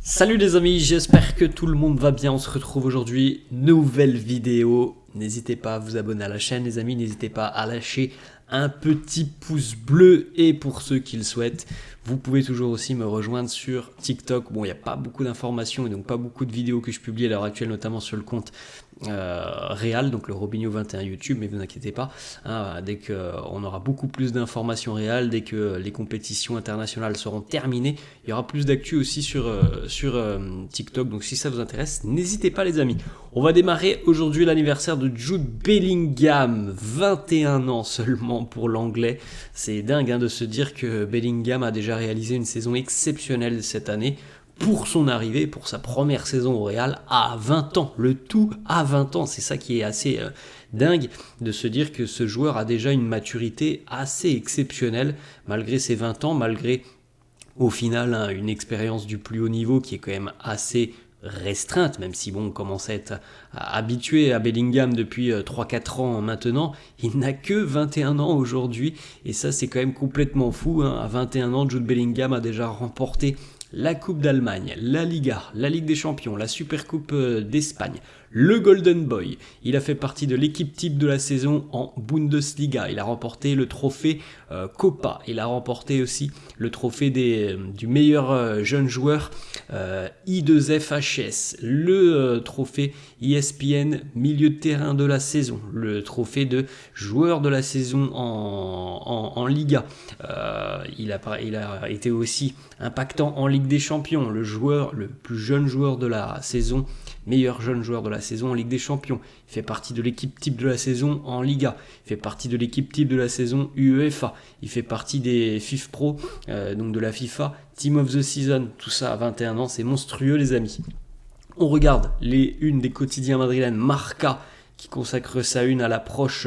Salut les amis, j'espère que tout le monde va bien. On se retrouve aujourd'hui, nouvelle vidéo. N'hésitez pas à vous abonner à la chaîne les amis, n'hésitez pas à lâcher un petit pouce bleu. Et pour ceux qui le souhaitent, vous pouvez toujours aussi me rejoindre sur TikTok. Bon, il n'y a pas beaucoup d'informations et donc pas beaucoup de vidéos que je publie à l'heure actuelle, notamment sur le compte Real, donc le Robinho 21 YouTube, mais vous inquiétez pas, hein, dès qu'on aura beaucoup plus d'informations réelles, dès que les compétitions internationales seront terminées, il y aura plus d'actu aussi sur TikTok, donc si ça vous intéresse, n'hésitez pas les amis. On va démarrer aujourd'hui l'anniversaire de Jude Bellingham, 21 ans seulement pour l'anglais. C'est dingue de se dire que Bellingham a déjà réalisé une saison exceptionnelle cette année. Pour son arrivée, pour sa première saison au Real, à 20 ans, le tout à 20 ans, c'est ça qui est assez dingue, de se dire que ce joueur a déjà une maturité assez exceptionnelle, malgré ses 20 ans, malgré au final une expérience du plus haut niveau qui est quand même assez restreinte, même si on commence à être habitué à Bellingham depuis 3-4 ans maintenant, il n'a que 21 ans aujourd'hui, et ça c'est quand même complètement fou, à 21 ans, Jude Bellingham a déjà remporté la Coupe d'Allemagne, la Liga, la Ligue des Champions, la Supercoupe d'Espagne, le Golden Boy. Il a fait partie de l'équipe type de la saison en Bundesliga. Il a remporté le trophée Copa. Il a remporté aussi le trophée du meilleur jeune joueur I2FHS, le trophée ESPN milieu de terrain de la saison, le trophée de joueur de la saison en Liga. Il a été aussi impactant en Ligue des Champions, le plus jeune joueur de la saison, meilleur jeune joueur de la saison en Ligue des Champions. Il fait partie de l'équipe type de la saison en Liga. Il fait partie de l'équipe type de la saison UEFA. Il fait partie des FIFPro, donc de la FIFA, Team of the Season. Tout ça à 21 ans, c'est monstrueux les amis. On regarde les unes des quotidiens madrilènes, Marca, qui consacre sa une à l'approche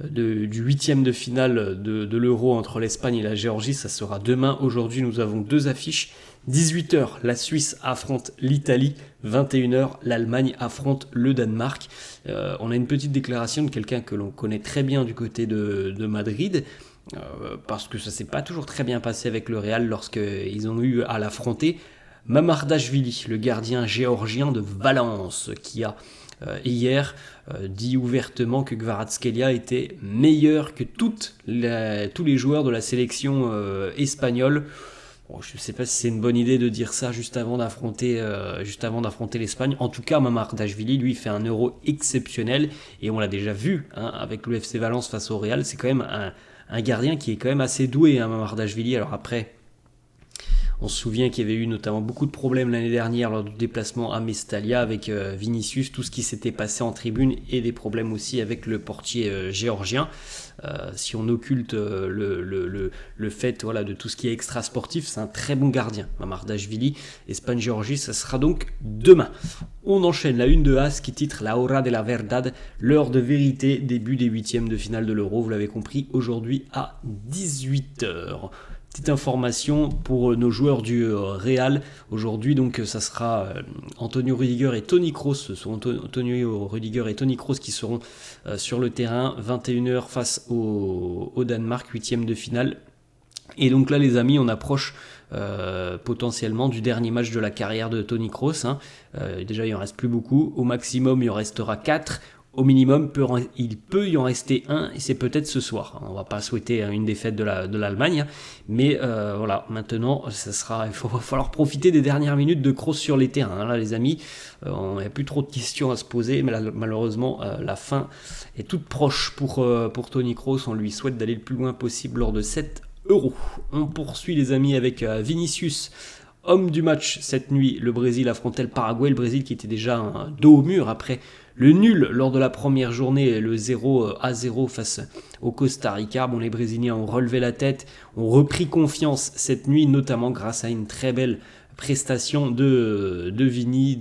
du huitième de finale de l'Euro entre l'Espagne et la Géorgie. Ça sera demain. Aujourd'hui, nous avons deux affiches. 18h, la Suisse affronte l'Italie. 21h, l'Allemagne affronte le Danemark. On a une petite déclaration de quelqu'un que l'on connaît très bien du côté de Madrid. Parce que ça s'est pas toujours très bien passé avec le Real lorsqu'ils ont eu à l'affronter. Mamardashvili, le gardien géorgien de Valence, qui a hier dit ouvertement que Kvaratskhelia était meilleur que tous les joueurs de la sélection espagnole. Bon, je ne sais pas si c'est une bonne idée de dire ça juste avant d'affronter l'Espagne. En tout cas, Mamardashvili, lui, fait un Euro exceptionnel et on l'a déjà vu avec le FC Valence face au Real. C'est quand même un gardien qui est quand même assez doué, Mamardashvili. Alors après, on se souvient qu'il y avait eu notamment beaucoup de problèmes l'année dernière lors du déplacement à Mestalla avec Vinicius, tout ce qui s'était passé en tribune et des problèmes aussi avec le portier géorgien. Si on occulte le fait de tout ce qui est extra sportif, c'est un très bon gardien. Mamardashvili, Espagne-Géorgie, ça sera donc demain. On enchaîne la une de As qui titre La Hora de la Verdad, l'heure de vérité, début des huitièmes de finale de l'Euro, vous l'avez compris, aujourd'hui à 18h. Petite information pour nos joueurs du Real. Aujourd'hui, donc, ça sera Antonio Rüdiger et Toni Kroos. Ce sont Antonio Rüdiger et Toni Kroos qui seront sur le terrain. 21h face au Danemark, 8e de finale. Et donc là, les amis, on approche potentiellement du dernier match de la carrière de Toni Kroos. Déjà, il en reste plus beaucoup. Au maximum, il en restera 4. Au minimum, il peut y en rester un, et c'est peut-être ce soir. On ne va pas souhaiter une défaite de l'Allemagne, mais voilà, maintenant, il va falloir profiter des dernières minutes de Kroos sur les terrains. Là, les amis, on n'a plus trop de questions à se poser, mais là, malheureusement, la fin est toute proche pour Toni Kroos. On lui souhaite d'aller le plus loin possible lors de cet Euro. On poursuit, les amis, avec Vinicius. Homme du match cette nuit, le Brésil affrontait le Paraguay, le Brésil qui était déjà dos au mur après le nul lors de la première journée, le 0-0 face au Costa Rica. Bon, les Brésiliens ont relevé la tête, ont repris confiance cette nuit, notamment grâce à une très belle prestation de Vini,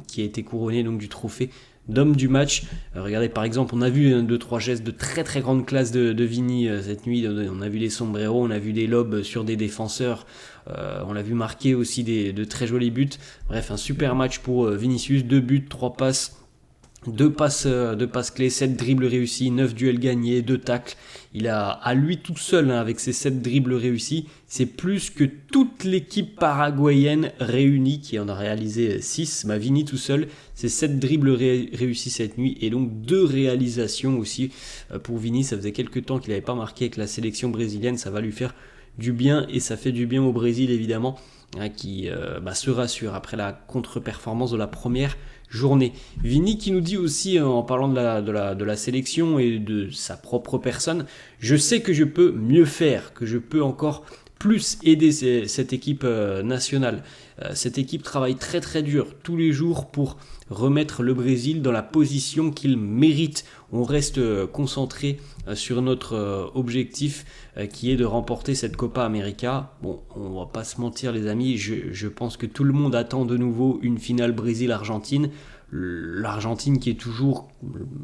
qui a été couronné donc du trophée d'homme du match. Regardez par exemple, on a vu 2-3 gestes de très très grande classe de Vini cette nuit. On a vu des sombreros, on a vu des lobes sur des défenseurs, on l'a vu marquer aussi de très jolis buts. Bref, un super match pour Vinicius, 2 buts, 3 passes. Deux passes clés, 7 dribbles réussis, 9 duels gagnés, 2 tacles. Il a, à lui tout seul, avec ses 7 dribbles réussis, c'est plus que toute l'équipe paraguayenne réunie, qui en a réalisé 6. Vini tout seul, c'est 7 dribbles réussis cette nuit, et donc 2 réalisations aussi pour Vini. Ça faisait quelques temps qu'il n'avait pas marqué avec la sélection brésilienne, ça va lui faire du bien, et ça fait du bien au Brésil évidemment, qui se rassure après la contre-performance de la première journée. Vini qui nous dit aussi, en parlant de la sélection et de sa propre personne, je sais que je peux mieux faire, que je peux encore plus aider cette équipe nationale. Cette équipe travaille très très dur tous les jours pour remettre le Brésil dans la position qu'il mérite. On reste concentré sur notre objectif qui est de remporter cette Copa América. Bon, on va pas se mentir les amis, je pense que tout le monde attend de nouveau une finale Brésil-Argentine. L'Argentine qui est toujours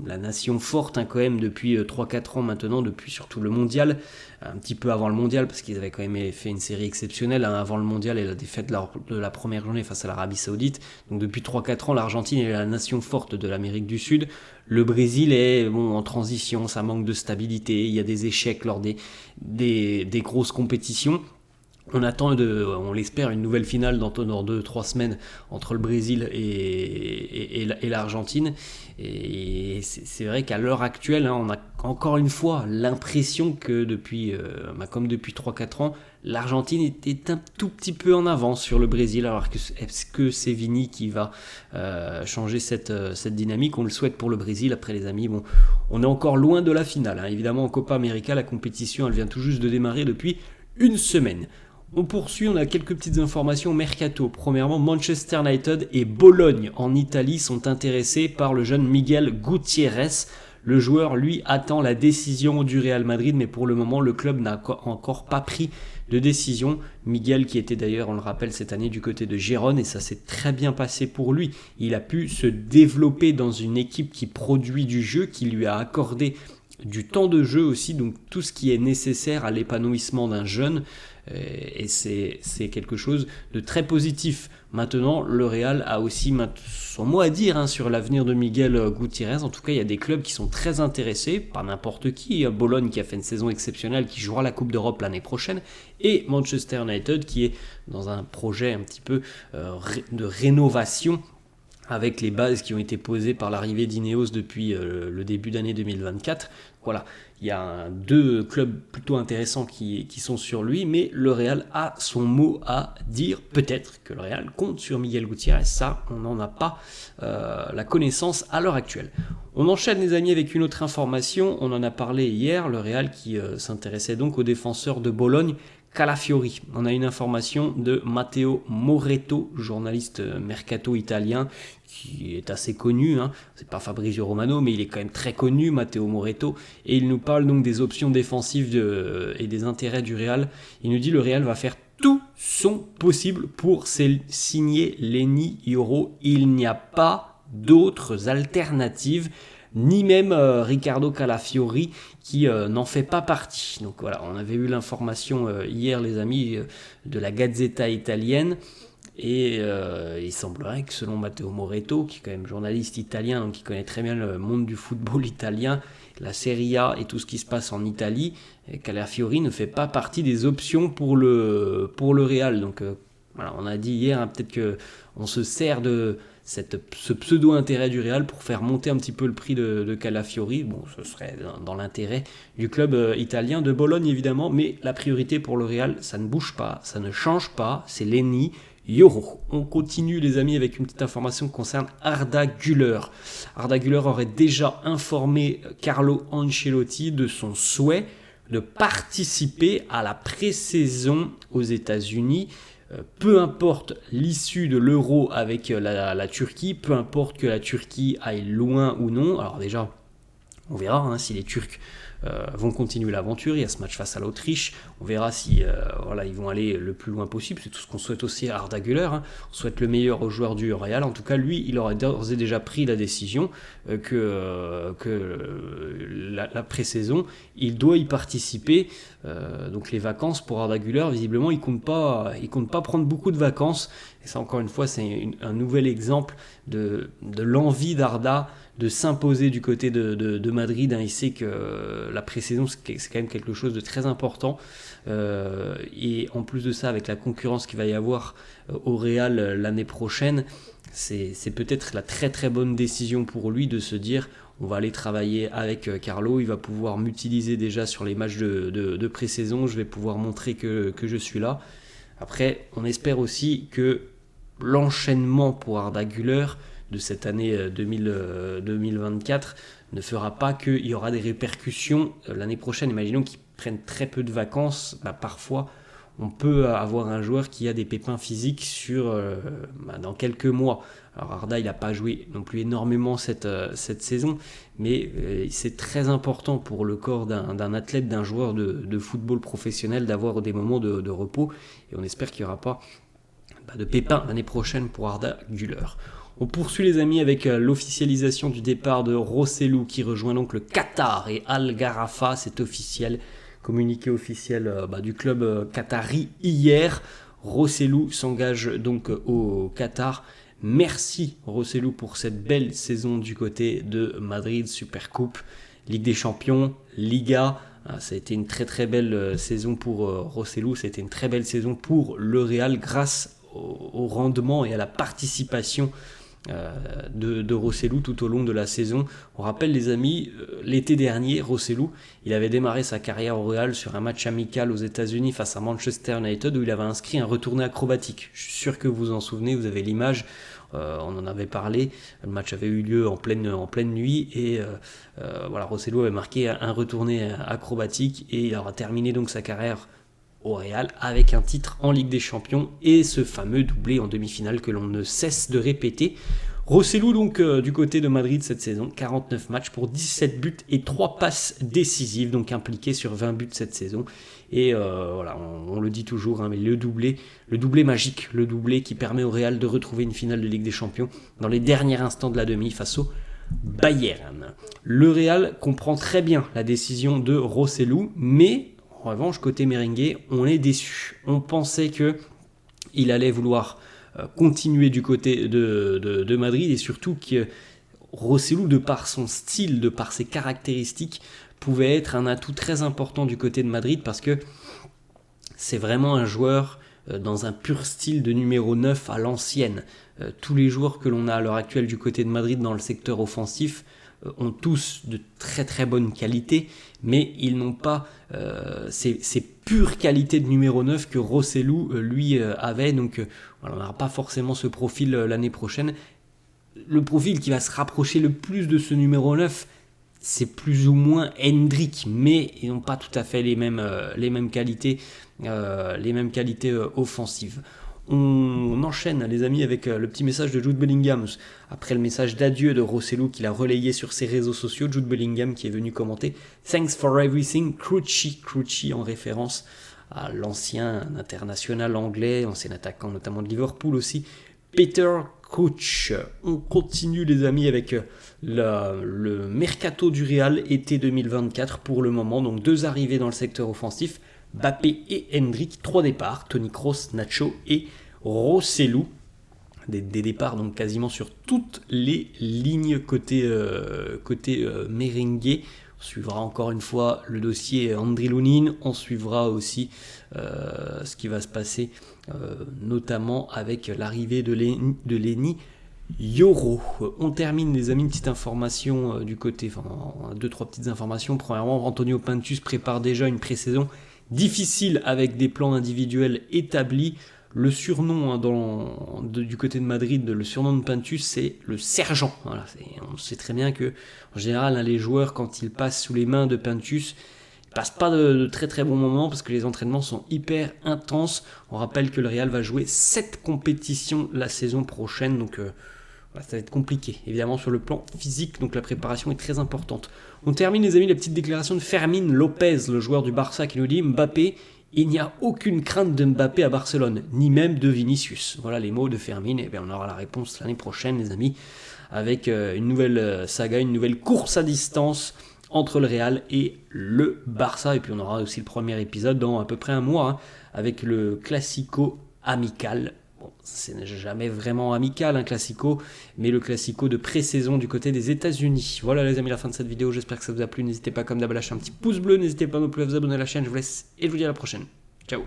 la nation forte quand même depuis 3-4 ans maintenant, depuis surtout le mondial, un petit peu avant le mondial parce qu'ils avaient quand même fait une série exceptionnelle avant le mondial et la défaite de la première journée face à l'Arabie Saoudite. Donc depuis 3-4 ans l'Argentine est la nation forte de l'Amérique du Sud. Le Brésil est en transition, ça manque de stabilité, il y a des échecs lors des grosses compétitions. On attend, on l'espère, une nouvelle finale dans 2-3 semaines entre le Brésil et l'Argentine. Et c'est vrai qu'à l'heure actuelle, on a encore une fois l'impression que comme depuis 3-4 ans, l'Argentine était un tout petit peu en avance sur le Brésil. Alors est-ce que c'est Vini qui va changer cette dynamique? On le souhaite pour le Brésil. Après les amis, on est encore loin de la finale. Évidemment, en Copa América, la compétition, elle vient tout juste de démarrer depuis une semaine. On poursuit, on a quelques petites informations mercato. Premièrement, Manchester United et Bologne en Italie sont intéressés par le jeune Miguel Gutiérrez. Le joueur, lui, attend la décision du Real Madrid, mais pour le moment, le club n'a encore pas pris de décision. Miguel, qui était d'ailleurs, on le rappelle, cette année du côté de Gérone, et ça s'est très bien passé pour lui. Il a pu se développer dans une équipe qui produit du jeu, qui lui a accordé du temps de jeu aussi, donc tout ce qui est nécessaire à l'épanouissement d'un jeune, et c'est quelque chose de très positif. Maintenant, le Real a aussi son mot à dire sur l'avenir de Miguel Gutiérrez. En tout cas, il y a des clubs qui sont très intéressés, pas n'importe qui. Bologne qui a fait une saison exceptionnelle, qui jouera la Coupe d'Europe l'année prochaine, et Manchester United qui est dans un projet un petit peu de rénovation, avec les bases qui ont été posées par l'arrivée d'Ineos depuis le début d'année 2024. Voilà, il y a 2 clubs plutôt intéressants qui sont sur lui, mais le Real a son mot à dire. Peut-être que le Real compte sur Miguel Gutiérrez, ça, on n'en a pas la connaissance à l'heure actuelle. On enchaîne les amis avec une autre information, on en a parlé hier, le Real qui s'intéressait donc aux défenseurs de Bologne, Calafiori. On a une information de Matteo Moretto, journaliste mercato italien, qui est assez connu, c'est pas Fabrizio Romano, mais il est quand même très connu, Matteo Moretto, et il nous parle donc des options défensives et des intérêts du Real. Il nous dit le Real va faire tout son possible pour signer Leny Yoro. Il n'y a pas d'autres alternatives, ni même Riccardo Calafiori qui n'en fait pas partie. Donc voilà, on avait eu l'information hier les amis de la Gazzetta italienne, et il semblerait que selon Matteo Moretto, qui est quand même journaliste italien, donc qui connaît très bien le monde du football italien, la Serie A et tout ce qui se passe en Italie, Calafiori ne fait pas partie des options pour le Real. Donc voilà, on a dit hier, peut-être qu'on se sert de ce pseudo-intérêt du Real pour faire monter un petit peu le prix de Calafiori. Bon, ce serait dans l'intérêt du club italien de Bologne évidemment, mais la priorité pour le Real, ça ne bouge pas, ça ne change pas, c'est Leny Yoro. On continue les amis avec une petite information qui concerne Arda Güler. Arda Güler aurait déjà informé Carlo Ancelotti de son souhait de participer à la pré-saison aux États-Unis. Peu importe l'issue de l'Euro avec la Turquie, peu importe que la Turquie aille loin ou non. Alors déjà, on verra si les Turcs vont continuer l'aventure. Il y a ce match face à l'Autriche. On verra si ils vont aller le plus loin possible. C'est tout ce qu'on souhaite aussi à Arda Güler. On souhaite le meilleur aux joueurs du Real. En tout cas, lui, il aurait d'ores et déjà pris la décision que la pré-saison, il doit y participer. Donc les vacances pour Arda Güler, visiblement, il compte pas prendre beaucoup de vacances. Et ça, encore une fois, c'est un nouvel exemple de l'envie d'Arda de s'imposer du côté de Madrid. Il sait que la pré-saison, c'est quand même quelque chose de très important. Et en plus de ça, avec la concurrence qu'il va y avoir au Real l'année prochaine, c'est peut-être la très très bonne décision pour lui de se dire on va aller travailler avec Carlo, il va pouvoir m'utiliser déjà sur les matchs de pré-saison, je vais pouvoir montrer que je suis là. Après, on espère aussi que l'enchaînement pour Arda Güler de cette année 2024 ne fera pas qu'il y aura des répercussions l'année prochaine. Imaginons qu'ils prennent très peu de vacances, parfois on peut avoir un joueur qui a des pépins physiques dans quelques mois. Alors Arda, il n'a pas joué non plus énormément cette saison, mais c'est très important pour le corps d'un athlète, d'un joueur de football professionnel d'avoir des moments de repos. Et on espère qu'il n'y aura pas de pépins l'année prochaine pour Arda Güler. On poursuit les amis avec l'officialisation du départ de Rossellou qui rejoint donc le Qatar et Al Gharafa, c'est officiel. Communiqué officiel du club qatari hier. Rossellou s'engage donc au Qatar. Merci Rossellou pour cette belle saison du côté de Madrid, Supercoupe, Ligue des Champions, Liga. Ça a été une très très belle saison pour Rossellou, ça a été une très belle saison pour le Real grâce au rendement et à la participation de Rossellou tout au long de la saison. On rappelle les amis, l'été dernier, Rossellou, il avait démarré sa carrière au Real sur un match amical aux États-Unis face à Manchester United où il avait inscrit un retourné acrobatique. Je suis sûr que vous vous en souvenez, vous avez l'image. On en avait parlé, le match avait eu lieu en pleine nuit et Rossellou avait marqué un retourné acrobatique et il aura terminé donc sa carrière au Real avec un titre en Ligue des Champions et ce fameux doublé en demi-finale que l'on ne cesse de répéter. Rossellou donc du côté de Madrid cette saison, 49 matchs pour 17 buts et 3 passes décisives, donc impliqué sur 20 buts cette saison. Et on le dit toujours, mais le doublé magique, le doublé qui permet au Real de retrouver une finale de Ligue des Champions dans les derniers instants de la demi face au Bayern. Le Real comprend très bien la décision de Rossellou, mais en revanche, côté merengue, on est déçu. On pensait qu'il allait vouloir continuer du côté de Madrid et surtout que Rossellou, de par son style, de par ses caractéristiques, pouvait être un atout très important du côté de Madrid parce que c'est vraiment un joueur dans un pur style de numéro 9 à l'ancienne. Tous les joueurs que l'on a à l'heure actuelle du côté de Madrid dans le secteur offensif ont tous de très très bonnes qualités, mais ils n'ont pas ces pures qualités de numéro 9 que Rossellou lui avait, donc on n'aura pas forcément ce profil l'année prochaine. Le profil qui va se rapprocher le plus de ce numéro 9, c'est plus ou moins Hendrick, mais ils n'ont pas tout à fait les mêmes qualités offensives. On enchaîne les amis avec le petit message de Jude Bellingham après le message d'adieu de Rossellou qu'il a relayé sur ses réseaux sociaux. Jude Bellingham qui est venu commenter "Thanks for everything, Crouchy" en référence à l'ancien international anglais, ancien attaquant notamment de Liverpool aussi, Peter Crouch. On continue les amis avec le mercato du Real été 2024 pour le moment, donc 2 arrivées dans le secteur offensif, Mbappé et Hendrick, 3 départs, Toni Kroos, Nacho et Rossellou. Des départs donc quasiment sur toutes les lignes côté merengue. On suivra encore une fois le dossier Andriy Lunin, on suivra aussi ce qui va se passer notamment avec l'arrivée de Leny Yoro. On termine les amis, une petite information du côté, 2-3 petites informations. Premièrement, Antonio Pintus prépare déjà une pré-saison difficile avec des plans individuels établis. Le surnom du côté de Madrid, le surnom de Pintus, c'est le sergent. Voilà, on sait très bien que en général, les joueurs, quand ils passent sous les mains de Pintus, ils passent pas de très très bons moments parce que les entraînements sont hyper intenses. On rappelle que le Real va jouer 7 compétitions la saison prochaine, donc ça va être compliqué, évidemment sur le plan physique, donc la préparation est très importante. On termine les amis la petite déclaration de Fermín López, le joueur du Barça, qui nous dit: Mbappé, Il n'y a aucune crainte de Mbappé à Barcelone, ni même de Vinicius. Voilà les mots de Fermin. Et bien on aura la réponse l'année prochaine, les amis, avec une nouvelle saga, une nouvelle course à distance entre le Real et le Barça. Et puis on aura aussi le premier épisode dans à peu près un mois, hein, avec le Classico amical. Bon, c'est jamais vraiment amical un Classico, mais le Classico de pré-saison du côté des États-Unis. Voilà les amis, la fin de cette vidéo, j'espère que ça vous a plu. N'hésitez pas comme d'hab à lâcher un petit pouce bleu, n'hésitez pas non plus à vous abonner à la chaîne, je vous laisse et je vous dis à la prochaine. Ciao.